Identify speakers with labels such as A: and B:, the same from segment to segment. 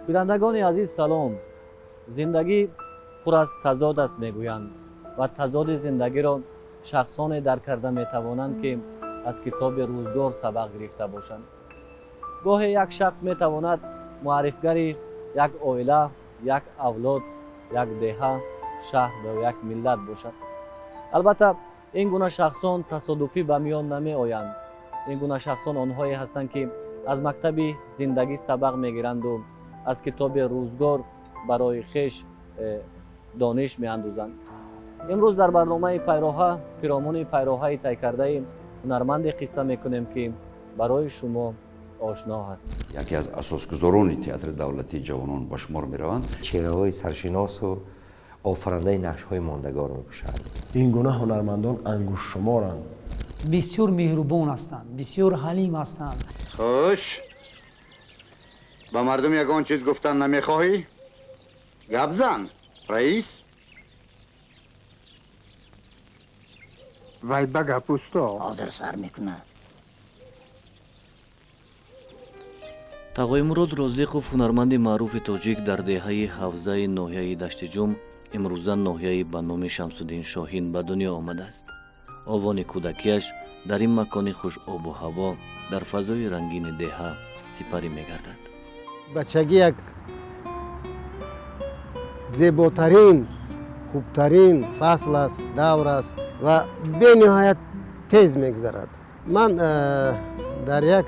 A: бинандагони азиз салом. Зиндагӣ пур аз тазод аст мегӯянд ва тазоди зиндагиро шахсоне дарк карда метавонанд ки аз китоби рӯзгор сабақ гирифта бошанд. гоҳе як шахс метавонад муаррифгари як оила, як авлод, як деҳа, шаҳр ва як миллат бошад. албатта ин гуна шахсон тасодуфӣ ба миён намеоянд. ин гуна шахсон онҳое ҳастанд ки аз мактаби зиндагӣ сабақ мегиранду аз китоби рӯзгор барои хеш дониш меандӯзанд. имрӯз дар барномаи пайроҳа пиромони пайроҳаи тайкардаи ҳунарманде қисса мекунем ки барои шумо ошно ҳаст.
B: яке аз асосгузорони театри давлатии ҷавонон ба шумор мераванд.
C: чеҳраҳои саршиносу офарандаи нақшҳои мондагор мепӯшанд.
D: ин гуна ҳунармандон ангушшуморанд.
E: бисёр меҳрубон ҳастанд, бисёр ҳалим ҳастанд.
F: хуш, ба мардум ягон чиз гуфтан намехоҳӣ? гап зан, раис.
G: вай ба гап усто.
E: ҳозир сар мекунад.
A: тағоимурод розиқов ҳунарманди маъруфи тоҷик дар деҳаи ҳавзаи ноҳияи дашти ҷум, имрӯза ноҳияи ба номи Шамсуддин Шоҳин ба дунё омадааст. овони кӯдакиаш дар ин макони хуш обу ҳаво дар фазои рангини деҳа сипарӣ мегардад.
H: бачагӣ як зеботарин, хубтарин фасл аст, давр аст ва бениҳоят тез мегузарад. ман дар як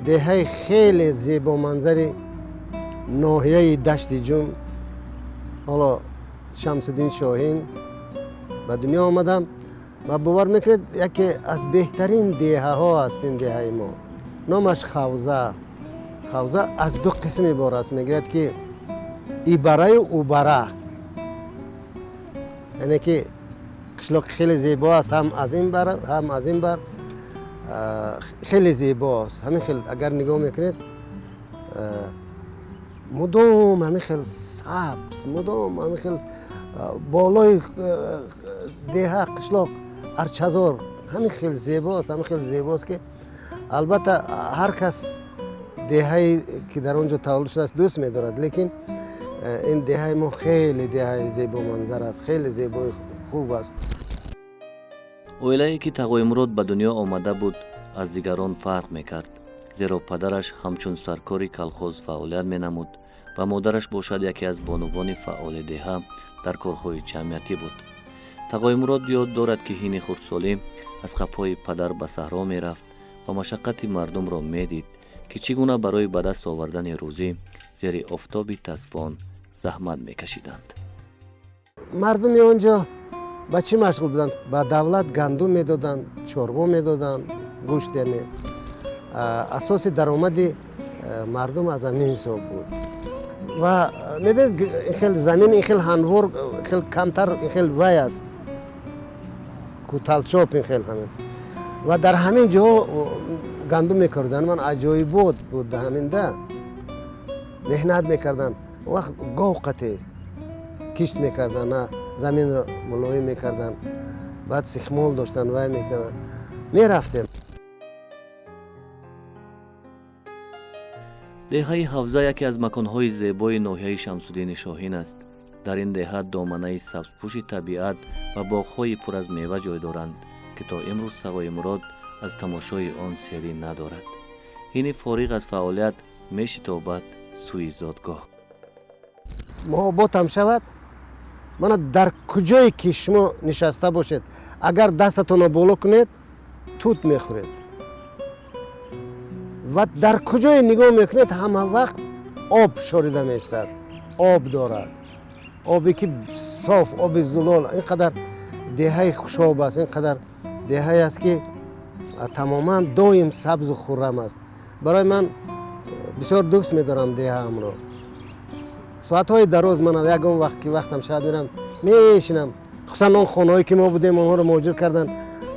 H: деҳаи хеле зебоманзари ноҳияи дашти ҷум, ҳоло Шамсуддин Шоҳин ба дунё омадам ва бовар мекунед яке аз беҳтарин деҳаҳо аст ин деҳаи мо. номаш Хавза. хавза аз ду қисм ибора аст. мегӯяд ки ибараю убара, яъне ки қишлоқи хеле зебо аст, ҳам аз ин бар ҳам аз ин бар хеле зебо аст. ҳамин хел агар нигоҳ мекунед мудом ҳамин хел сабз, мудом ҳамин хел болои деҳа қишлоқ арчазор ҳамин хел зебост, ҳамин хел зебост ки албатта ҳар кас деҳаи ки дар он ҷо таваллуд шудааст дӯст медорад, лекин ин деҳаи мо хеле деҳаи зебоманзар аст, хеле зебои хуб аст.
A: оилае ки тағоимурод ба дунё омада буд аз дигарон фарқ мекард, зеро падараш ҳамчун саркори калхоз фаъолият менамуд ва модараш бошад яке аз бонувони фаъоли деҳа дар корҳои ҷамъиятӣ буд. тағоимурод ёд дорад ки ҳини хурдсолӣ аз хафои падар ба саҳро мерафт ва машаққати мардумро медид ки чӣ гуна барои ба даст овардани рӯзӣ зери офтоби тасфон заҳмат мекашиданд.
H: мардуми он ҷо ба чӣ машғул буданд? ба давлат гандум медоданд, чорво медоданд, гӯшт, яъне асоси даромади мардум аз ҳамин ҳисоб буд. ва медонед ин хел замин, ин хел ҳанвор, хел камтар, ин хел вай аст, кӯталчоп, ин хел ҳамин. ва дар ҳамин ҷоҳо гандум мекарданд. ман аҷоибот буд ҳаминда меҳнат мекарданд. он вақт гов қате кишт мекарданд, заминро мулоим мекарданд, баъд сихмол доштанд, вай мекарданд. мерафтем.
A: деҳаи ҳавза яке аз маконҳои зебои ноҳияи Шамсуддини Шоҳин аст. дар ин деҳа доманаи сабзпӯши табиат ва боғҳои пур аз мева ҷой доранд ки то имрӯз тағоимурод аз тамошои он серӣ надорад. ҳини фориғ аз фаъолият мешитобад сӯи зодгоҳ.
H: муҳобботам шавад, мана дар куҷое ки шумо нишаста бошед, агар дастатонро боло кунед тут мехӯред ва дар куҷое нигоҳ мекунед ҳама вақт об шорида меистад, об дорад, оби ки соф, оби зулол. ин қадар деҳаи хушоб аст, ин қадар деҳае аст ки тамоман доим сабзу хуррам аст. барои ман бисёр дӯст медорам деҳаамро. соатҳои дароз ман ягон вақт ки вақтам шавад мирам мешинам, хусусан он хонаҳое ки мо будем онҳоро муҳоҷир кардан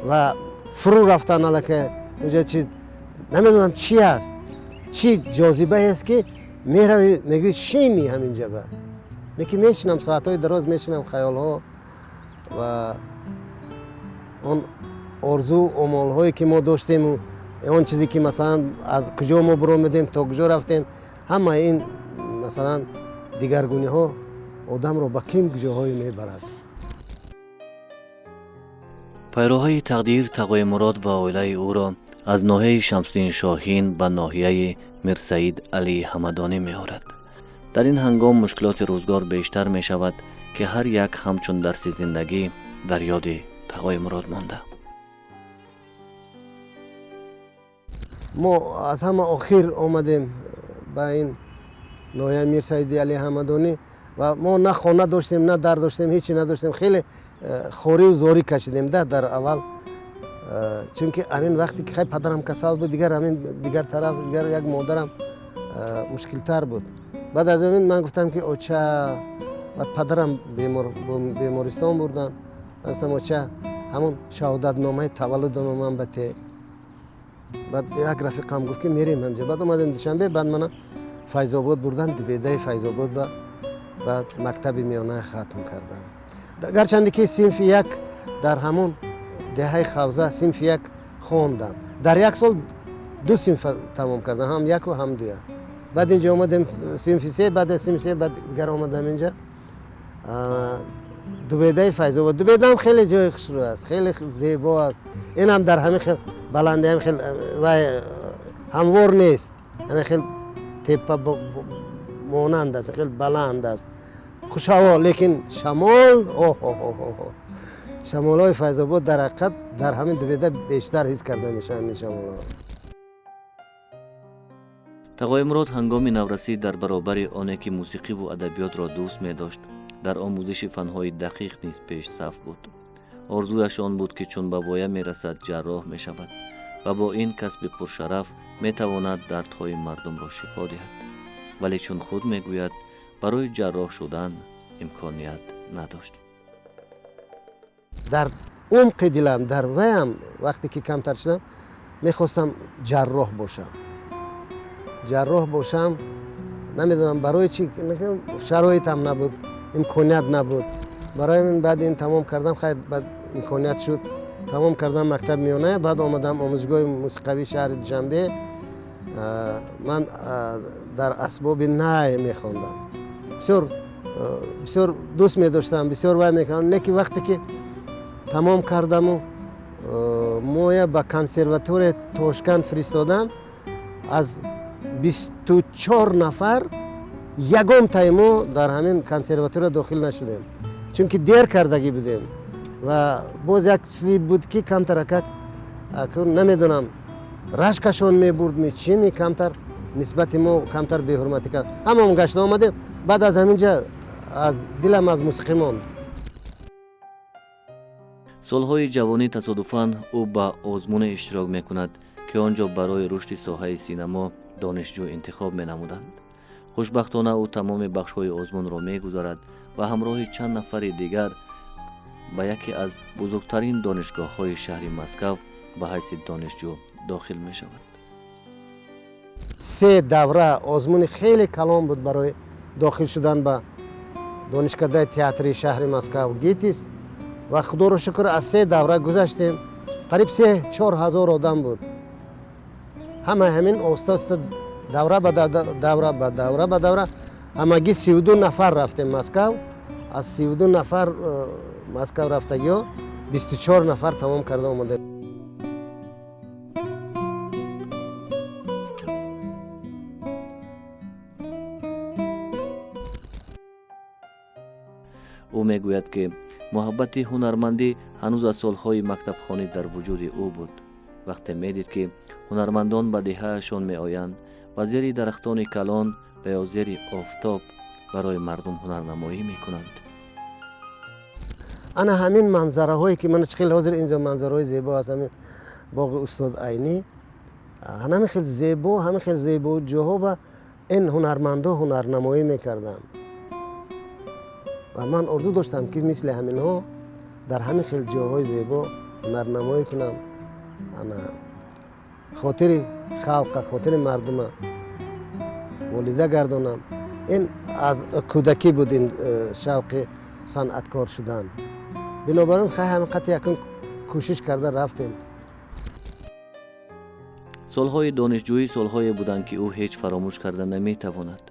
H: ва фурӯ рафтан аллакай онҷа чиз намедонам чӣ аст, чӣ ҷозибае аст ки мерави мегӯи шими ҳамин ҷаба. лекин мешинам, соатҳои дароз мешинам, хаёлҳо ва он орзу омолҳое ки мо доштему, он чизе ки масалан аз куҷо мо биромадем, то куҷо рафтем, ҳама ин مثلا دیگرگونی ها آدم رو به کم جاهایی میبرد.
A: پیروهای تقدیر تقوی مراد و عائله او را از ناحیه شمس‌الدین شاهین به ناحیه میرسعید علی حمدانی می آورد. در این هنگام مشکلات روزگار بیشتر می شود که هر یک همچون درس زندگی در یاد تقوی مراد مانده.
H: ما از همه آخر آمدیم به این ناحیه میرسعید علی حمدانی و ما نه خانه داشتیم نه در داشتیم، هیچی نداشتیم. خیلی خوری و زوری کشیدیم در اول، چون که همین وقتی که خیلی پدرم کسل بود، دیگر طرف دیگر یک مادرم مشکل تر بود. بعد از این من گفتم که اوچه بعد پدرم بیمارستان بردن. گفتم اوچه همون شهادت نامه تولد من بده. بعد یک رفیقم گفت که میریم همجا. بعد اومدیم دوشنبه، بعد من فیض آباد بردن، دبیده فیض آباد بعد مکتب میانه ختم کردم. گرچند که صنف یک در همون دهه خوزه صنف یک خوندم. در یک سال 2 صنف تمام کردم، هم یک و هم 2. بعد اینجا اومدم صنف 3، بعد صنف 3 بعد دیگر اومدم اینجا دبیده فیض آباد. دبیده هم خیلی جای خوشرو است، خیلی زیبا است. این هم در همین خیلی بلنده، هم خیلی هموار نیست، یعنی خیلی تپه مانند است، خیلی بلند است، خوش هوا. لیکن شمال شمال های فیض آباد در حقیقت در همین دبیده بیشتر حس کرده میشه این شمال ها.
A: تقوی مراد هنگام نورسی در برابر آنه که موسیقی و ادبیات را دوست می داشت، در آموزش فنهای دقیق نیز پیش صف بود. آرزویش آن بود که چون به وایه می رسد جراح می شود و با این کسب پرشرف می تواند دردهای مردم را شفا دهد. ولی چون خود می گوید برای جراح شدن امکانیت نداشت.
H: در عمق دلم، در ویم وقتی که کمتر شدم میخواستم جراح باشم. نمیدونم برای چی، شرایط هم نبود، امکانیت نبود. برای من بعد این تمام کردم، خیلی بعد امکانیت شد، تمام کردم مکتب میانه. بعد آمدم آموزشگاه موسیقی شهر دوشنبه. من در اسباب نای میخواندم، بسیار دوست می‌داشتم، بسیار وای می‌کردم. نه که وقتی که تمام کردم و مویا به کنسرواتوار توشکند فرستادن، از 24 نفر یگم تایمو در همین کنسرواتوار داخل نشدیم، چون که دیر کردگی بودیم و باز یک چیزی بود که کمتر نمیدونم رشکشان میبرد چی کمتر نسبت ما کمتر به حرمتی کرد. همون گشت آمدیم. بعد از همینجا از دلم از موسیقی ماند.
A: سالهای جوانی تصادفاً او با آزمون اشتراک میکند که آنجا برای رشد ساحه سینما دانشجو انتخاب مینمودند. خوشبختانه او تمام بخش‌های آزمون را میگذارد و همراه چند نفر دیگر به یکی از بزرگترین دانشگاه‌های شهر مسکو به حیث دانشجو داخل می شود.
H: 3 دوره آزمون خیلی کلان بود برای داخل شدن به دانشکده تئاتری شهر مسکو گیتیس و خدا رو شکر از 3 دوره گذشتیم. قریب 3-4 هزار آدم بود. همین آستا دوره به دوره همگی 32 نفر رفتیم مسکو. از 32 نفر مسکو رفته یا 24 نفر تمام کرده اومده.
A: او میگوید که محبت هنرمندی هنوز از سالهای مکتب خانی در وجود او بود. وقتی میدید که هنرمندان به دههشان می آیند و زیر درختان کلان و یا زیر آفتاب برای مردم هنرنمایی می کنند.
H: انا همین منظره هایی که من خیلی حاضر اینجا منظره های زیبا هست، همین باغ استاد عینی، همین خیلی زیبا جاها و این هنرمندا هنرنمایی میکردم و من آرزو داشتم که مثل همین ها در همین خیلی جاهای زیبا هنرنمایی کنم. انا خاطر خلق، خاطر مردم ولیده گردانم. این از کودکی بود، این شوق صنعتکار شدن. بنابراین خیلی همینقدر یکن کوشش کرده رفتیم.
A: سالهای دانشجویی سالهای بودند که او هیچ فراموش کرده نمیتواند.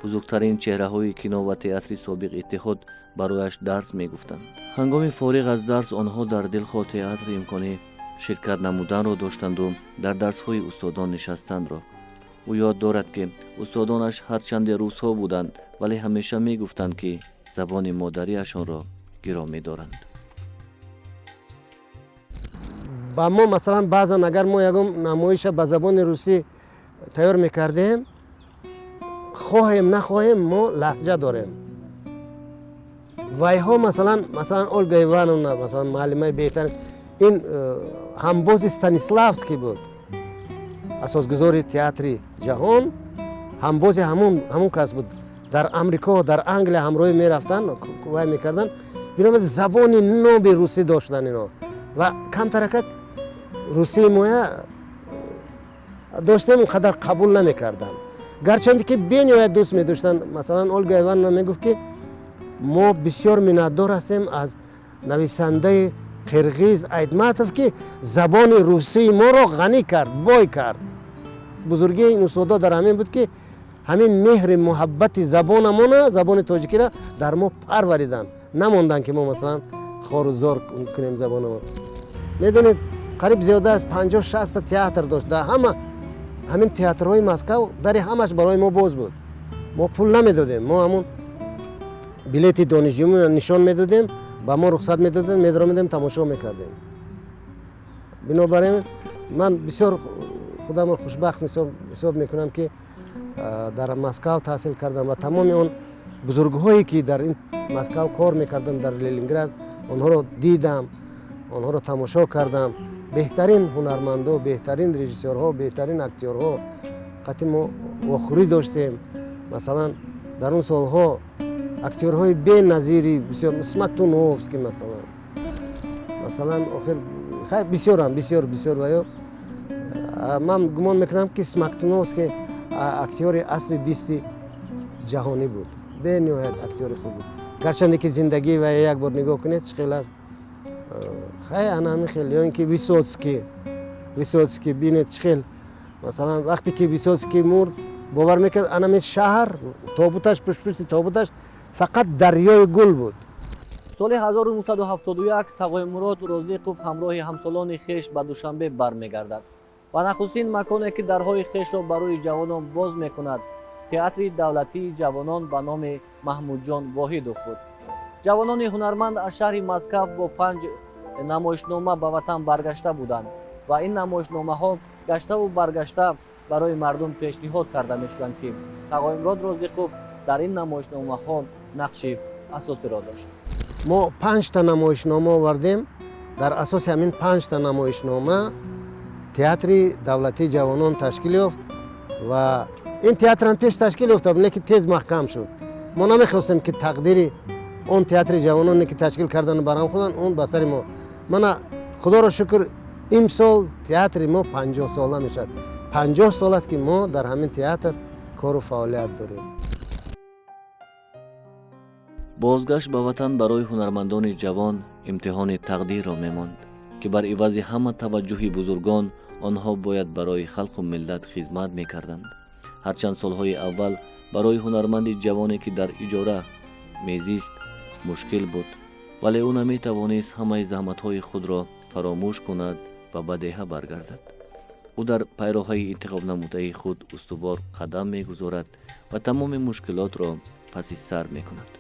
A: бузургтарин чеҳраҳои кино ва театри собиқ иттиҳод барояш дарс мегуфтанд. ҳангоми фориғ аз дарс онҳо дар дилхо театри имконӣ ширкат намуданро доштанду дар дарсҳои устодон нишастандро. ӯ ёд дорад ки устодонаш ҳарчанде русҳо буданд, вале ҳамеша мегуфтанд ки забони модариашонро гиро медоранд.
H: ба мо масалан баъзан агар мо ягон намоиша ба забони русӣ тайёр мекардем, хоҳем нахоҳем мо лаҳҷа дорем. вайҳо масалан Ольга Ивановна масалан муаллимаи беҳтарин ин ҳамбози Станиславский буд, асосгузори театри ҷаҳон, ҳамбози ҳамун кас буд. дар Амрико, дар Англия ҳамроҳӣ мерафтанд, вай мекарданд. бинобар забони ноби русӣ доштанд ино ва камтаракак русии моя доштем он қадар қабул намекарданд. гарчанде ки бениҳоят дӯст медоштанд. масалан Ольга Ивановна мегуфт ки мо бисёр миннатдор ҳастем аз нависандаи қирғиз Айтматов ки забони русии моро ғанӣ кард, бой кард. бузургии ин устодо дар ҳамин буд ки ҳамин меҳри муҳаббати забонамона, забони тоҷикиро дар мо парвариданд. намонданд ки мо масалан хору зор кунем забонамон. медонед қариб зиёда аз 50-60 театр дошт. дар ҳамин театрҳои Москав дари ҳамаш барои мо боз буд. мо пул намедодем. мо ҳамун билети донишҷӯиро нишон медодем, ба мо рухсат медодем, медромидем, тамошо мекардем. бинобар ин ман бисёр худамро хушбахт ҳисоб мекунам ки дар Москав таҳсил кардам ва тамоми он бузургҳое ки дар ин Москав кор мекарданд, дар Ленинград, онҳоро дидам, онҳоро тамошо кардам. беҳтарин ҳунармандо, беҳтарин режиссёрҳо, беҳтарин актёрҳо қати мо вохӯрӣ доштем. масалан дар он солҳо актёрҳои беназири бисёр, Смоктуновский масалан охир бисёрам, бисёр ва ё ман гумон мекунам ки Смоктуновский актёри асли 20 ҷаҳонӣ буд. бениҳоят актёри хуб буд. гарчанде ки зиндагии вай як бор нигоҳ кунед чӣ хел аст. анами хел ё ин ки Высоцкий бинед чӣ хел. масалан вақте ки Высоцкий мурд, бовар мекард анами шаҳр тобуташ пушти тобуташ фақат дарёи гул буд.
A: соли 1971 Тағоимурод Розиқов ҳамроҳи ҳамсолони хеш ба Душанбе бармегардад ва нахустин маконе ки дарҳои хешро барои ҷавонон боз мекунад театри давлатии ҷавонон ба номи Маҳмудҷон Воҳидов буд. ҷавонони ҳунарманд аз шаҳри Москав бо 5 намоишнома ба ватан баргашта буданд ва ин намоишномаҳо гаштаву баргашта барои мардум пешниҳод карда мешуданд ки Тағоимурод Розиқов дар ин намоишномаҳо нақши асосиро дошт.
H: мо 5 та намоишнома овардем. дар асоси ҳамин 5 та намоишнома театри давлатии ҷавонон ташкил ёфт ва ин театрам пеш ташкил ёфта, не ки тез маҳкам шуд. мо намехостем ки тақдири он театри ҷавононе ки ташкил кардану барам худанд он ба сари мо. мана худоро шукр имсол театри мо 50 сола мешавад. 50 сол аст ки мо дар ҳамин театр кору фаъолият дорем.
A: бозгашт ба ватан барои ҳунармандони ҷавон имтиҳони тақдирро мемонд ки бар ивази ҳама таваҷҷӯҳи бузургон онҳо бояд барои халқу миллат хизмат мекарданд. ҳарчанд солҳои аввал барои ҳунарманди ҷавоне ки дар иҷора мезист мушкил буд, вале ӯ наметавонист ҳамаи заҳматҳои худро фаромӯш кунад ва ба деҳа баргардад. ӯ дар пайроҳаи интихоб намудаи худ устувор қадам мегузорад ва тамоми мушкилотро паси сар мекунад.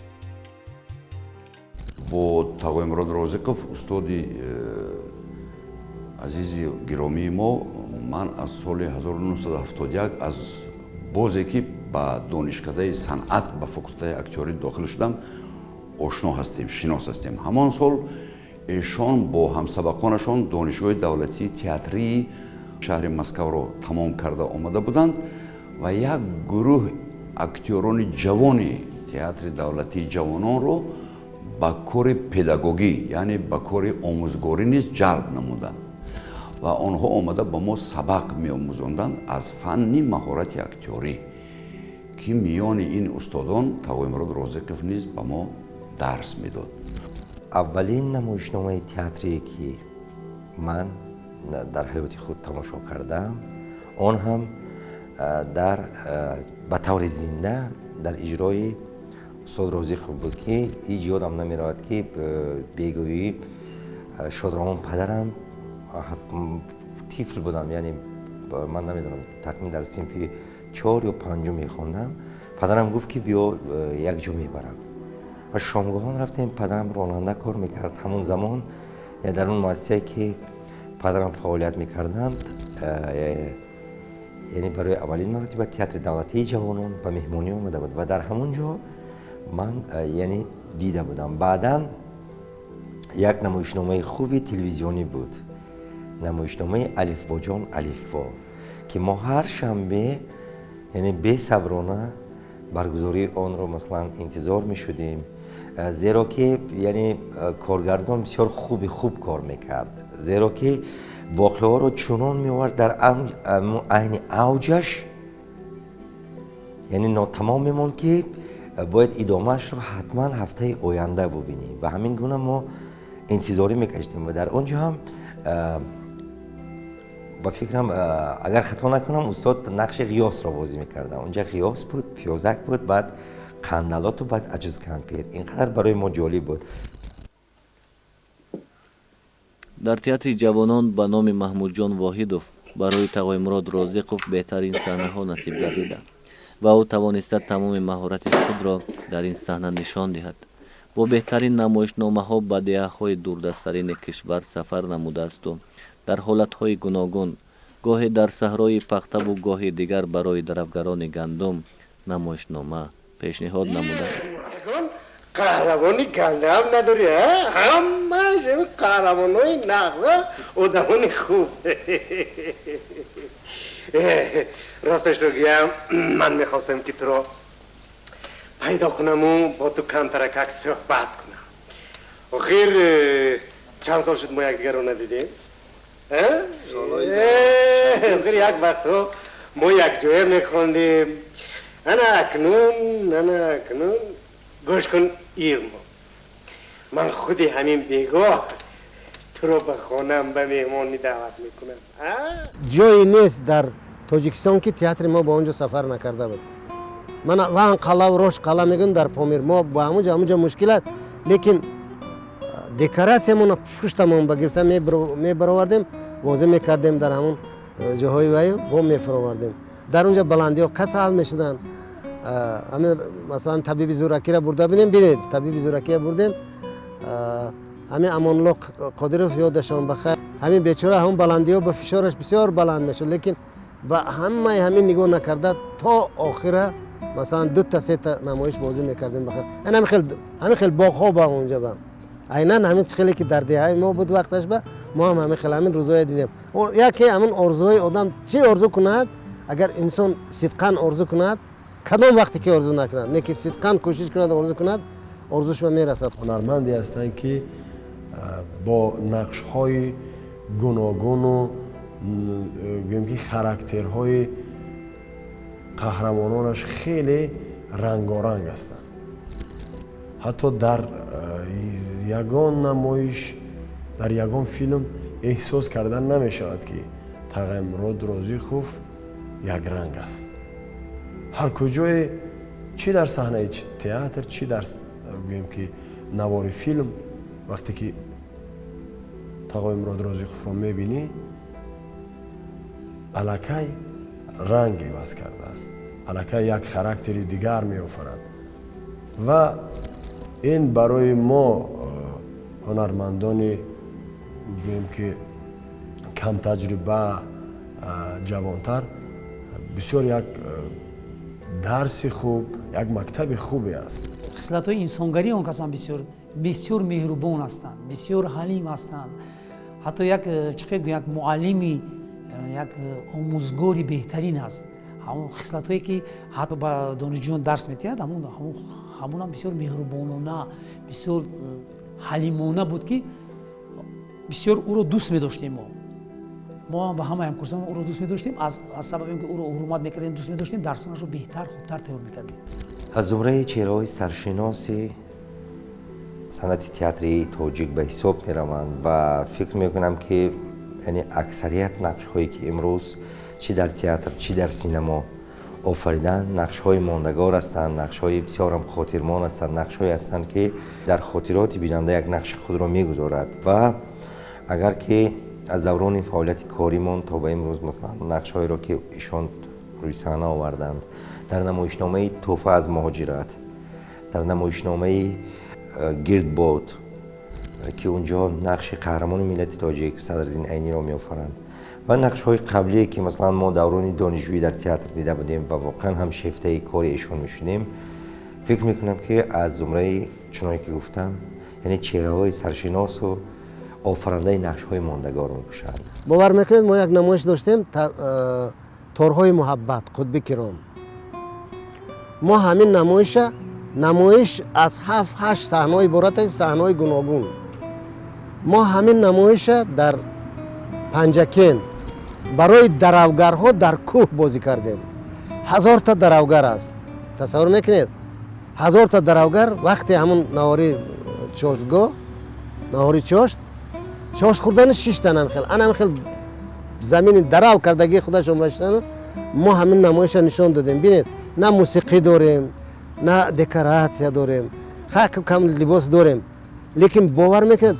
B: бо Тағоимурод Розиқов устоди азизи гиромии мо, ман аз соли 1971 аз бозе ки ба донишкадаи санъат ба факултаи актёрӣ дохил шудам ошно ҳастем, шинос ҳастем. ҳамон сол эшон бо ҳамсабақонашон донишгоҳи давлатии театрии шаҳри Москавро тамом карда омада буданд ва як гурӯҳ актёрони ҷавони театри давлатии ҷавононро ба кори педагогӣ, яъне ба кори омӯзгорӣ низ ҷалб намуданд ва онҳо омада ба мо сабақ меомӯзонданд аз фанни маҳорати актёрӣ ки миёни ин устодон Тағоимурод Розиқов низ ба мо дарс медод.
C: аввалин намоишномаи театрие ки ман дар ҳаёти худ тамошо кардам, он ҳам ба таври зинда در اجرای استاد روزی خوب بود که هیچ یادم نمیرود که بگویی شادرامان پدرم طفل بودم، یعنی من نمیدونم تقریبا در صنف 4 یا 5 میخوندم. پدرم گفت که بیا یک جا میبرم و شامگاهان رفتیم. پدرم راننده کار میکرد همون زمان، در اون مؤسسه که پدرم فعالیت میکردند، یعنی برای اولین مرتبه تئاتر دولتی جوانان به مهمانی اومده بود و در همون جا من یعنی دیده بودم. بعداً یک نمایشنامه خوبی تلویزیونی بود، نمایشنامه الف با جان الف با، که ما هر شنبه یعنی بی‌صبرانه برگزاری آن رو مثلا انتظار می شدیم، زیرا که یعنی کارگردان بسیار خوب کار میکرد، زیرا که واقعه ها رو چنان می آورد در عین اوجش، یعنی ناتمام میمون که باید ادامهش رو حتما هفته آینده ببینیم و همین گونه ما انتظاری میکشتیم. و در اونجا هم با فکرم اگر خطا نکنم استاد نقش قیاس را بازی میکردم. اونجا قیاس بود، پیازک بود، بعد قندلات و بعد عجوز کمپیر. اینقدر برای ما جالب بود.
A: در تئاتر جوانان به نام محمود جان واحدов برای تقای مراد رازقов بهترین صحنه ها نصیب گردیده و او توانسته تمام مهارت خود را در این صحنه نشان دهد. با بهترین نمایشنامه ها به دهه‌های دوردستترین کشور سفر نموده است و در حالت‌های گوناگون، گاهی در صحرای پخته و گاهی دیگر برای درفگران گندم نمایشنامه پیشنهاد نموده.
H: قهرمانی گندم نداری؟ همه قهرمانای نقله آدمانی خوب. راستش رو گیم من میخواستم که تو را پیدا کنم و با تو کم ترکک صحبت کنم. آخر چند سال شد ما یک دیگر رو ندیدیم؟ آخر یک وقت ما یک جوه میخوندیم. انا اکنون گوش کن ایرما، من خودی همین بیگاه تو رو به خانم به مهمانی دعوت میکنم. جایی نیست در تاجیکستان که تئاتر ما با اونجا سفر نکرده بود. من وان قلا و روش قلا میگن در پامیر، ما با همونجا مشکل است، لیکن دکوراسیمون پشتمون بگیرتم میبروردیم واضح میکردیم در همون جاهای وای و میفروردیم. در اونجا بلندی ها کس حل میشدن. همین مثلا طبیب زورکی را برده بودیم، ببینید طبیب زورکی بردیم، همین امان الله قادرов یادشان بخیر، همین بیچاره همون بلندی ها به فشارش بسیار بلند میشد، لیکن با همین نگاه نکرده تا آخره مثلا 2 تا 3 تا نمایش بازی میکردیم بخیر. همین خیلی باغ ها با اونجا با عیناً همین خیلی که در دهه ما بود وقتش با ما هم همین خیلی همین روزای دیدیم. یکی همین آرزوهای آدم چی آرزو کند، اگر انسان صدقاً آرزو کند، کدام وقتی که آرزو نکند، نه که صدقاً کوشش کند آرزو کند، آرزوش به میرسد.
D: هنرمندی هستند که با نقش‌های گوناگون و گویم که خاراکترهای قهرمانانش خیلی رنگارنگ هستند. حتی در یگان نمایش، در یگان فیلم احساس کردن نمی شود که تقی مراد رازقov یک رنگ است. هر کجای چی در صحنه تئاتر، چی در گویم که نوار فیلم، وقتی که تقی مراد رازقov را میبینی الکی رنگی بس کرده است، الکی یک خاراکتری دیگر میآفرد و این برای ما هنرمندان گویم که کم تجربه جوانتر بسیار یک درس خوب، یک مکتب خوبی است.
E: خصلت‌های انسانگری اون کسان بسیار مهربان هستند، بسیار حلیم هستند. حتی یک معلمی، یک آموزگاری بهترین است. همون خصلت‌هایی که حتی با دانشجویان درس می‌دهد، همون هم بسیار مهربانانه، بسیار حلیمانه بود که بسیار او رو دوست می‌داشتیم. ما با همه همکاران او رو دوست می‌داشتیم، از سبب اینکه او رو حرمت می‌کردیم، دوست می‌داشتیم، درسانش رو بهتر، خوبتر تیار می‌کردیم.
C: از زمره چهره‌های سرشناس صنعت تئاتری تاجیک به حساب می‌روند و فکر می‌کنم که یعنی اکثریت نقش‌هایی که امروز چی در تئاتر چی در سینما آفریدن نقش های ماندگار هستند، نقش های بسیار هم خاطرمان هستند، نقش های هستند که در خاطرات بیننده یک نقش خود را میگذارد و اگر که از دوران فعالیت کاریمان تا به امروز مثلا نقش هایی را که ایشان روی صحنه آوردند در نمایشنامه تحفه از مهاجرت، در نمایشنامه گردباد که اونجا نقش قهرمان ملت تاجیک صدرالدین عینی را می‌آفرند و نقش های قبلی که مثلا ما دوران دانشجویی در تئاتر دیده بودیم و واقعا هم شیفته کار ایشون میشدیم، فکر میکنم که از زمره چنانکه که گفتم یعنی چهره های سرشناس و آفرنده نقش های ماندگار میپوشند.
H: باور میکنید ما یک نمایش داشتیم تارهای محبت قطب کرام. ما همین نمایش از 7-8 صحنه عبارت است، صحنه گوناگون. ما همین نمایش در پنجکین برای درافگرها در کوه بازی کردیم. 1000 تا درافگر است. تصور میکنید 1000 تا درافگر وقتی همون نواری چاشتگاه نواری چاشت خوردن 6 تا نمیخیل زمین دراو کردگی خودش آمداشتن. ما همین نمایش نشان دادیم. ببینید نه موسیقی داریم نه دکوراسیا داریم، کم لباس داریم، لیکن باور میکنید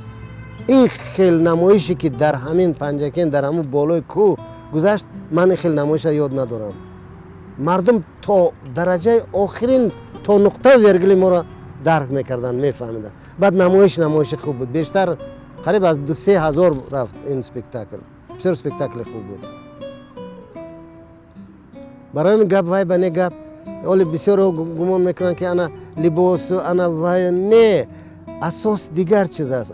H: این خیل نمایشی که در همین پنجکین در همون بالای کوه گذشت من این خیل نمایش یاد ندارم. مردم تا درجه آخرین تا نقطه ویرگلی ما را درک میکردن میفهمیدن. بعد نمایش خوب بود، بیشتر قریب از 2-3 هزار رفت این اسپکتاکل. بسیار اسپکتاکل خوب بود. برای این گپ وای بنی گپ ولی بسیار گمان میکنن که انا لباس انا وای نه، اساس دیگر چیز است.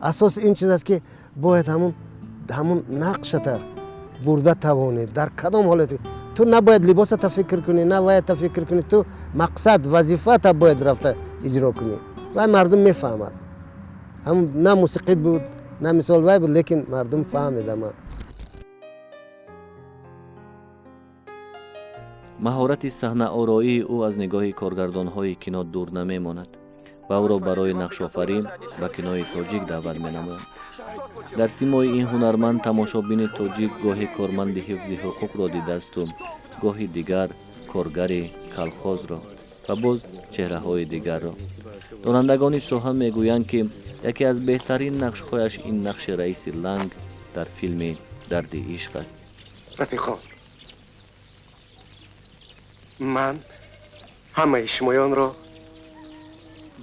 H: اساس این چیز است که باید همون نقشت برده توانی در کدام حالت. تو نباید لباس تا فکر کنی، نباید تا فکر کنی، تو مقصد وظیفه تا باید رفته اجرا کنی و مردم میفهمد. هم نه موسیقی بود نه مثال وای بود، لیکن مردم فهمیدن.
A: مهارت صحنه آرایی او از نگاه کارگردان‌های کینو دور نمی‌ماند و او را برای نقش آفرین به کینوی تاجیک دعوت می‌نماید. در سیمای این هنرمند تماشابین تاجیک گاهی کارمند حفظ حقوق را دیده است و گاهی دیگر کارگری کلخاز را و باز چهره‌های دیگر را. دانندگان سخن میگویند که یکی از بهترین نقش‌هایش این نقش رئیس لنگ در فیلم درد عشق است.
G: رفیقان، من همه شمایان را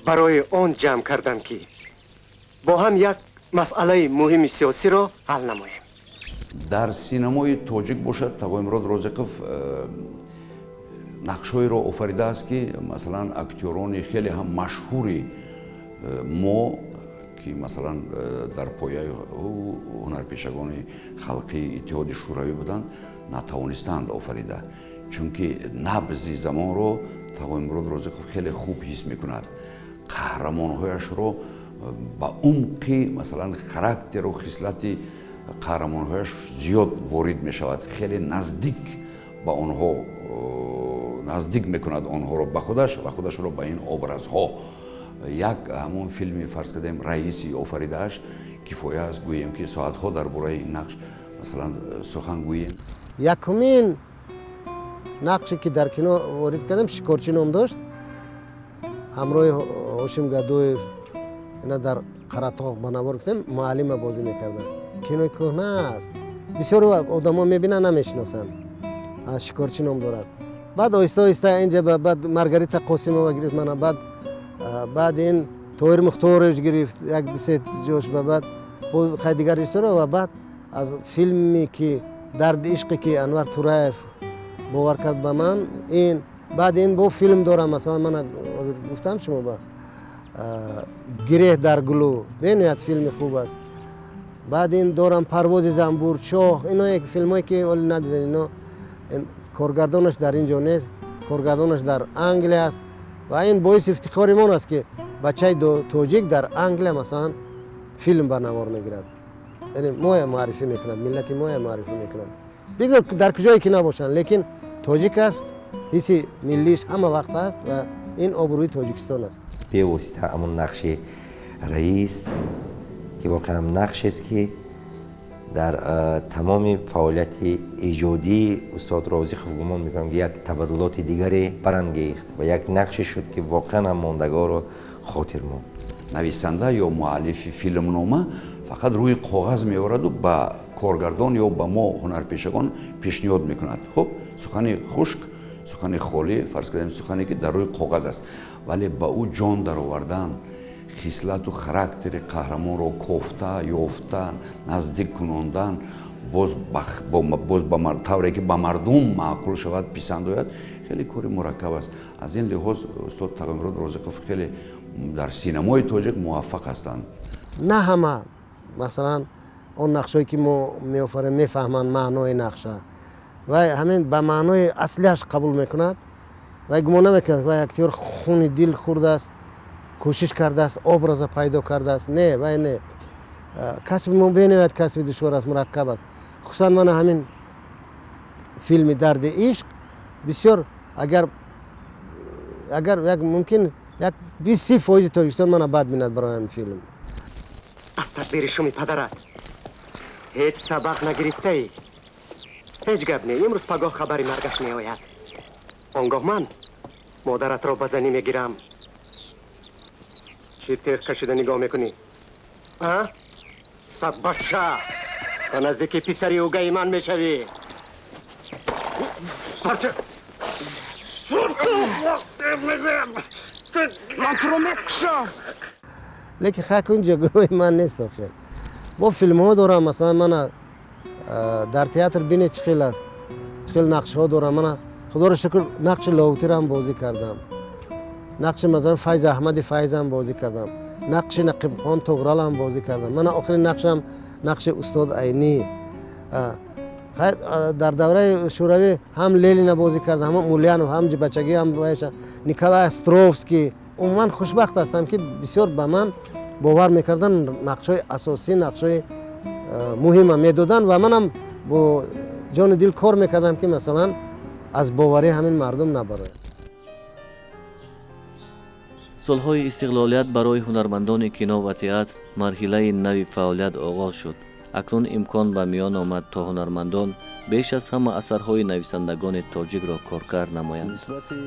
G: برای آن جمع کردم که با هم یک مسئله مهم سیاسی را حل نماییم.
B: در سینمای تاجیک باشد تقویمراد رازقов نقش‌هایی را آفریده است که مثلا اکتوران خیلی هم مشهوری ما که مثلا در پایه هنرپیشگان خلقی اتحاد شوروی بودند نتوانستند آفریده، چون که نبض زمان رو تقویمراد رازقов خیلی خوب حس میکند. قهرمانهایش رو با عمق مثلا خاراکتر و خصلت قهرمانهایش زیاد وارد میشود، خیلی نزدیک با آنها نزدیک میکند آنها رو به خودش و خودش رو به این ابرازها. یک همون فیلمی فرض کردیم رئیسی آفریدهش کفایه است گوییم که ساعتها درباره این نقش مثلا سخن گوییم.
H: یکمین نقشی که در کینو وارد کردم شکارچی نام داشت. همراه هاشم گدویف اینا در قراتاق بنوار گفتم معلم بازی میکردن. کینوی کهنه است، بسیار آدما میبینن نمیشناسن. از شکارچی نام دارد. بعد آهسته اینجا بعد مارگاریتا قاسمова گرفت من، بعد این طاهر مختارش گرفت یک دو سه جوش، بعد خیلی دیگر استوره و بعد از فیلمی که درد عشقی که انور تورایف باور کرد به من، این بعد این با فیلم دارم مثلا من گفتم شما با گره در گلو ببینید فیلم خوب است. بعد این دارم پرواز زنبور چاه، اینا یک فیلمایی که ولی ندیدن. اینا کارگردانش در اینجا نیست، کارگردانش در انگلیس است و این باعث افتخار ما است که بچه تاجیک در انگلیس مثلا فیلم برنوار میگیرد. یعنی ما معرفی میکند، ملت ما معرفی میکند. بگذار در کجایی که نباشن، لیکن تاجیک است، حس ملیش همه وقت است و این آبروی تاجیکستان است.
C: به واسطه همون نقش رئیس که واقعا نقش است که در تمام فعالیت ایجادی استاد رازی خب گمان میکنم که یک تبادلات دیگری برانگیخت و یک نقشی شد که واقعا هم ماندگار و خاطر ماند.
B: нависанда ё муаллифи филмнома фақат рӯи коғаз меораду ба коргардон ё ба мо ҳунарпешагон пешниҳод мекунад. хуб сухани хушк, сухани холӣ, фарз кардем сухане ки дар рӯи коғаз аст, вале ба ӯ ҷон даровардан, хислату характери қаҳрамонро кофта, ёфта, наздик кунондан, боз ба тавре ки ба мардум маъқул шавад, писанд ояд, хеле кори мураккаб аст. аз ин лиҳоз устод тағимурод розиқов хеле дар синамои тоҷик муваффақ ҳастанд.
H: نه همه مثلا اون نقشایی که ما میآفریم میفهمند معنای نقشه و همین به معنای اصلیش قبول میکند و گمان نمیکند و اکتور خون دل خورده است، کوشش کرده است، ابراز پیدا کرده است. نه و نه، کسب ما بینید کسب دشوار است، مرکب است. خصوصا من همین فیلم درد عشق بسیار اگر یک ممکن یک 20% تاجیکستان من بد میند برای این فیلم.
G: از تدبیر شمی پدرت هیچ سبق نگرفته ای؟ هیچ گپ نی. امروز پگاه خبری مرگش می آید. آنگاه من مادرت را بزنی میگیرم. چی تیغ کشیده نگاه میکنی؟ صد بچه تا نزدیکی پسری اوگه من میشوی. سرچه من تو رو میکشم.
H: لیکن خاک اون جگرای من نیست آخر. با فیلم ها دارم، مثلا من در تئاتر بینید چخیل است، چخیل نقش ها دارم. من خدا رو شکر نقش لاوتی را هم بازی کردم، نقش مثلا فیض احمد فیض هم بازی کردم، نقش نقیب خان طغرل هم بازی کردم. من آخرین نقشم نقش استاد عینی. در دوره شوروی هم لیلین بازی کردم، هم مولیانو، هم بچگی هم باشه نیکولای استروفسکی. من خوشبخت هستم که بسیار به من باور میکردن، نقشای اساسی، نقشای مهم میدادن و منم با جان دل کار میکردم که مثلا از باوری همین مردم نبره.
A: солҳои истиқлолият барои ҳунармандони кино ва театр марҳилаи нави фаъолият оғоз шуд. акнун имкон ба миён омад то ҳунармандон беш аз ҳама асарҳои нависандагони тоҷикро коркар намоянд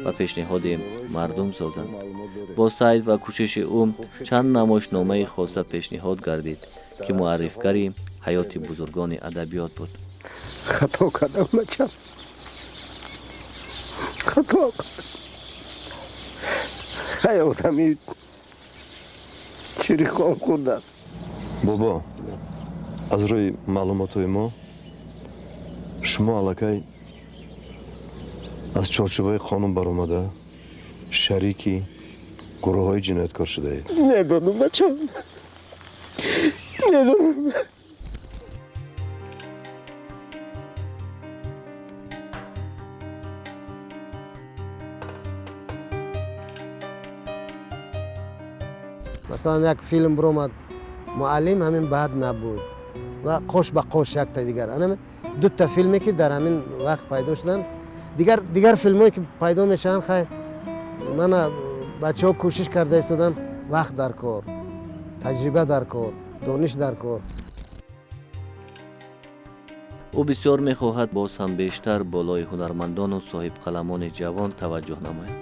A: ва пешниҳоди мардум созанд. бо саъй ва кӯшиши ӯ чанд намоишномаи хоса пешниҳод гардид ки муаррифгари ҳаёти бузургони адабиёт буд.
G: خطا کردم بچم، خطا کردم. حیاتمی چیری خام خورده است.
I: بابا از روی معلومات ما شما علاقه از چارچوبه قانون برآمده شریکی گروه های جنایتکار شده اید.
G: ندانم بچم، ندانم.
H: مثلا یک فیلم برآمد، معلم همین بد نبود و قوش به قوش یک تا دیگر. انا دو تا فیلمی که در همین وقت پیدا شدن، دیگر فیلمایی که پیدا میشن خیر من بچه‌ها کوشش کرده استادم وقت در کار، تجربه در کار، دانش در کار.
A: ӯ бисёр мехоҳад боз ҳам бештар болои ҳунармандону соҳибқаламони ҷавон таваҷҷӯҳ намояд,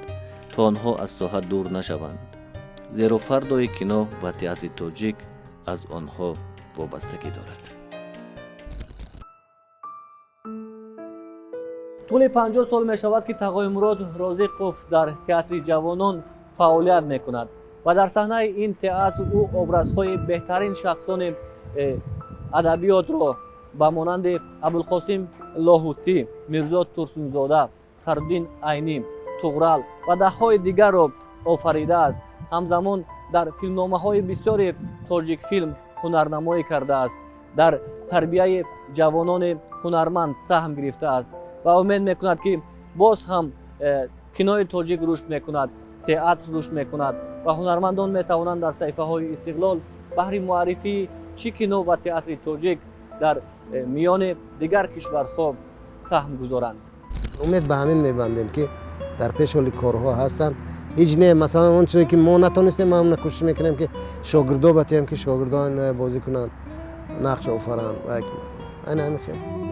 A: то онҳо аз соҳа дур нашаванд, зеро фардои кино ва театри тоҷик аз онҳо вобастагӣ дорад. тӯли 50 сол мешавад ки тағоимурод розиқов дар театри ҷавонон фаъолият мекунад ва дар саҳнаи ин театр ӯ образҳои беҳтарин шахсони адабиётро ба монанди абулқосим лоҳутӣ, мирзо турсунзода, фарруддин айнӣ, туғрал ва даҳҳои дигарро офаридааст. ҳамзамон дар филмномаҳои бисёри тоҷик филм ҳунарнамоӣ кардааст, дар тарбияи ҷавонони ҳунарманд саҳм гирифтааст ва умед мекунад ки боз ҳам кинои тоҷик рушд мекунад, театр рушд мекунад ва ҳунармандон метавонанд дар саҳифаҳои истиқлол баҳри муаррифии чӣ кино ва театри тоҷик дар миёни дигар кишварҳо саҳм гузоранд.
H: умед ба ҳамин мебандем ки дар пешоли корҳо ҳастанд. ҳеҷ не масалан он чизе ки мо натонистем, ма кӯшиш мекунем ки шогирдо батиҳем ки шогирдон бозӣ кунанд, нақш офаранд. این همیشه